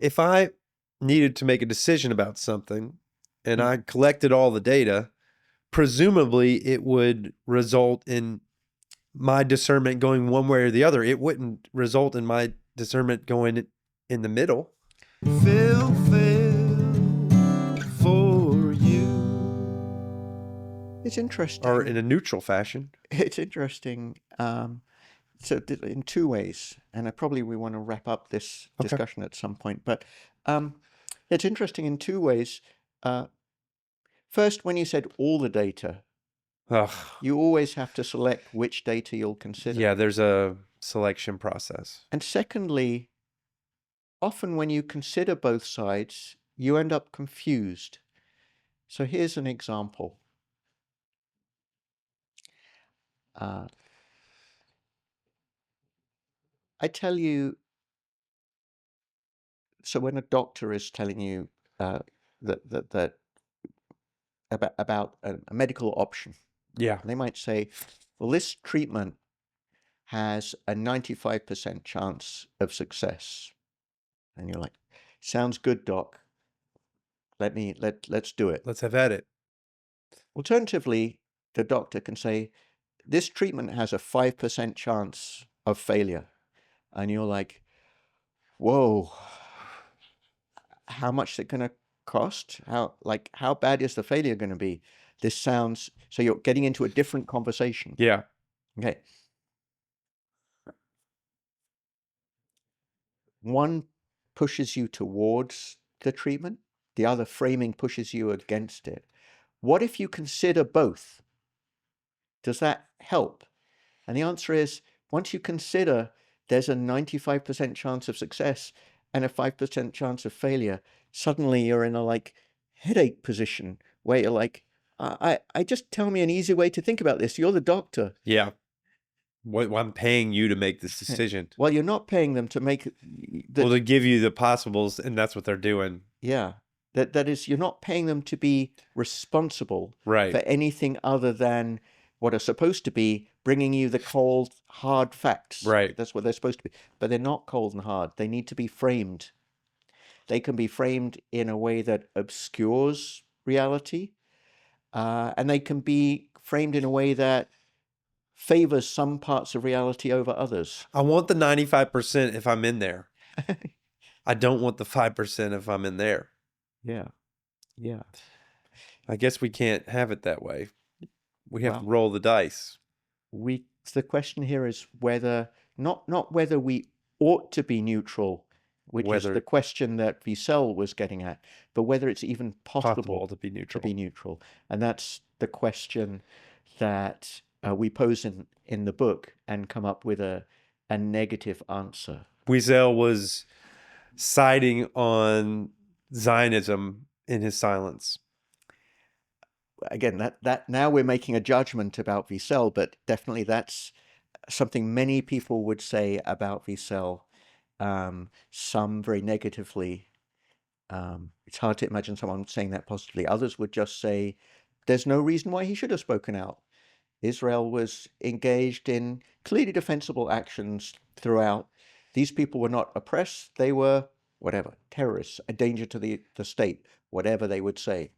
if I needed to make a decision about something and Mm. I collected all the data, presumably it would result in my discernment going one way or the other. It wouldn't result in my discernment going in the middle. Phil Phails for you. It's interesting. Or in a neutral fashion. It's interesting. In two ways, and probably we want to wrap up this Okay. discussion at some point, but it's interesting in two ways. First, when you said all the data, Ugh. you always have to select which data you'll consider. Yeah, there's a selection process. And secondly, often when you consider both sides, you end up confused. So here's an example. I tell you, so when a doctor is telling you that about a medical option, Yeah. they might say, well, this treatment has a 95% chance of success. And you're like, sounds good, doc. Let's do it. Let's have at it. Alternatively, the doctor can say, this treatment has a 5% chance of failure. And you're like, whoa, how much is it going to cost? How bad is the failure going to be? This sounds, so you're getting into a different conversation. Yeah. Okay. One pushes you towards the treatment, the other framing pushes you against it. What if you consider both? Does that help? And the answer is, once you consider there's a 95% chance of success and a 5% chance of failure, suddenly you're in a headache position where you're like, I just tell me an easy way to think about this. You're the doctor. Yeah. I'm paying you to make this decision. Well, you're not paying them to make to give you the possibles, and that's what they're doing. Yeah. That is, you're not paying them to be responsible Right. for anything other than what are supposed to be bringing you the cold, hard facts. Right. That's what they're supposed to be. But they're not cold and hard. They need to be framed. They can be framed in a way that obscures reality, and they can be framed in a way that favors some parts of reality over others. I want the 95% if I'm in there. I don't want the 5% if I'm in there. Yeah. Yeah. I guess we can't have it that way. We have to Well, roll the dice. the question here is whether, not whether we ought to be neutral, which is the question that Wiesel was getting at, but whether it's even possible to be neutral. to be neutral. And that's the question that we pose in the book and come up with a negative answer. Wiesel was siding on Zionism in his silence. Again, that now we're making a judgment about Wiesel, but definitely that's something many people would say about Wiesel, some very negatively. It's hard to imagine someone saying that positively. Others would just say, there's no reason why he should have spoken out. Israel was engaged in clearly defensible actions throughout. These people were not oppressed. They were, whatever, terrorists, a danger to the state, whatever they would say.